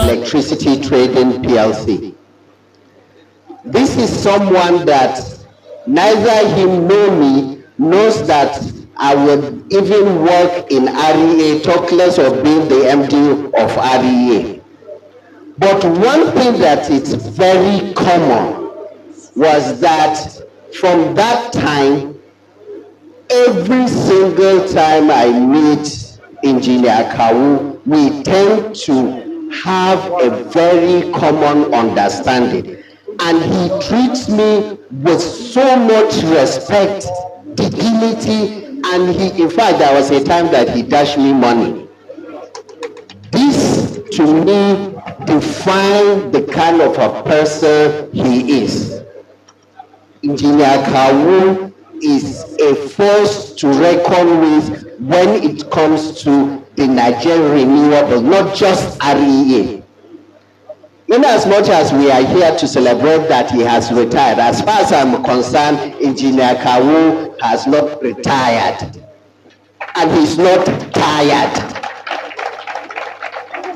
Electricity Trading PLC. This is someone that neither him nor me knows that I would even work in REA, talk less of being the MD of REA. But one thing that is very common was that from that time, every single time I meet Engineer Kawu, we tend to have a very common understanding. And he treats me with so much respect, dignity, and in fact, there was a time that he dashed me money. This, to me, defines the kind of a person he is. Engineer Kawu is a force to reckon with when it comes to the Nigerian renewable, not just REA. In as much as we are here to celebrate that he has retired, as far as I'm concerned, Engineer Kawu has not retired. And he's not tired.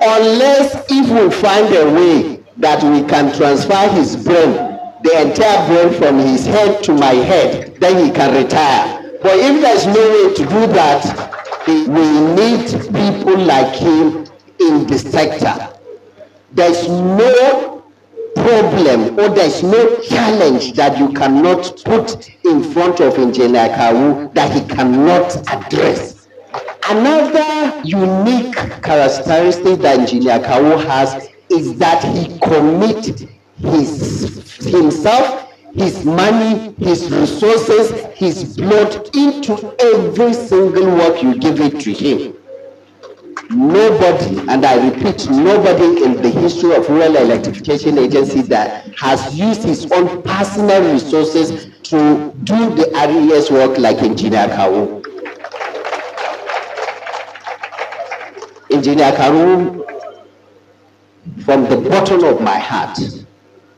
Unless if we find a way that we can transfer his brain, the entire brain from his head to my head, then he can retire. But if there's no way to do that, we need people like him in the sector. There's no problem or there's no challenge that you cannot put in front of Engineer Kawu that he cannot address. Another unique characteristic that Engineer Kawu has is that he commits himself, his money, his resources, his blood into every single work you give it to him. Nobody, and I repeat, nobody in the history of Rural Electrification Agency that has used his own personal resources to do the RES work like Engineer Kawu. Engineer Kawu, from the bottom of my heart,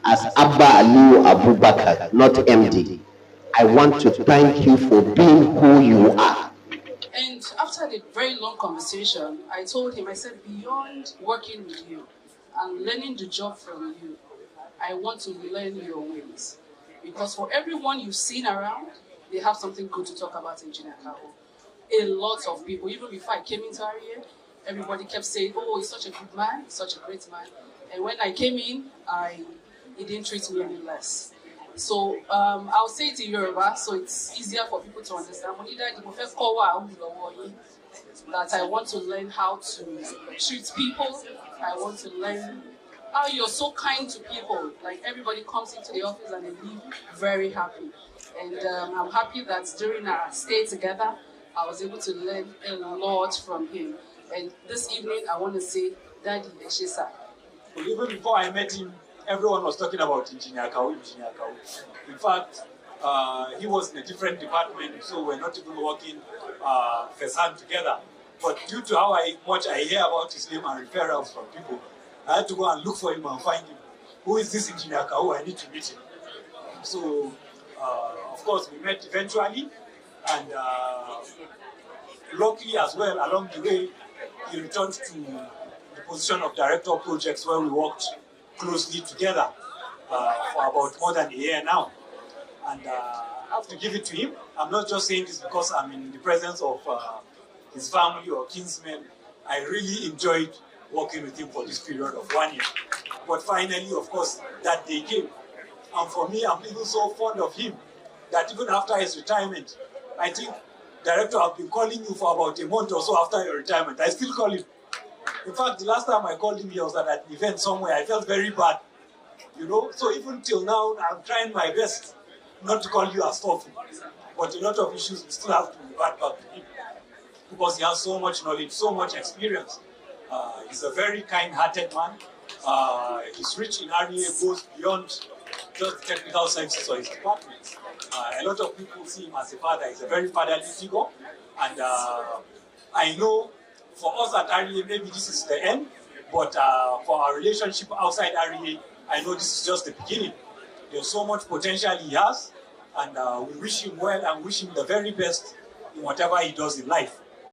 as Abba Aliyu Abubakar, not MD, I want to thank you for being who you are. And after the very long conversation, I told him, I said, beyond working with you and learning the job from you, I want to learn your ways. Because for everyone you've seen around, they have something good to talk about Engineer Kawu. A lot of people, even before I came into REA, everybody kept saying, oh, he's such a good man, such a great man. And when I came in, he didn't treat me any less. So I'll say it in Yoruba, so it's easier for people to understand. That I want to learn how to treat people. I want to learn how you're so kind to people. Like everybody comes into the office and they leave very happy. And I'm happy that during our stay together, I was able to learn a lot from him. And this evening, I want to say, Daddy Eshesa. Even before I met him, everyone was talking about Engineer Kawu, Engineer Kawu. In fact, he was in a different department, so we're not even working first hand together. But due to how much I hear about his name and referrals from people, I had to go and look for him and find him. Who is this Engineer Kawu? I need to meet him. So, of course, we met eventually, and luckily as well, along the way, he returned to the position of Director of Projects, where we worked closely together for about more than a year now. And I have to give it to him. I'm not just saying this because I'm in the presence of his family or kinsmen. I really enjoyed working with him for this period of 1 year. But finally, of course, that day came. And for me, I'm even so fond of him that even after his retirement, I think, Director, I've been calling you for about a month or so after your retirement. I still call him. In fact, the last time I called him, he was at an event somewhere. I felt very bad, you know. So even till now, I'm trying my best not to call you as often. But a lot of issues we still have to revert back to him because he has so much knowledge, so much experience. He's a very kind-hearted man. His reach in REA goes beyond just the technical services of his department. A lot of people see him as a father. He's a very fatherly figure. And I know for us at REA, maybe this is the end, but for our relationship outside REA, I know this is just the beginning. There's so much potential he has, and we wish him well and wish him the very best in whatever he does in life.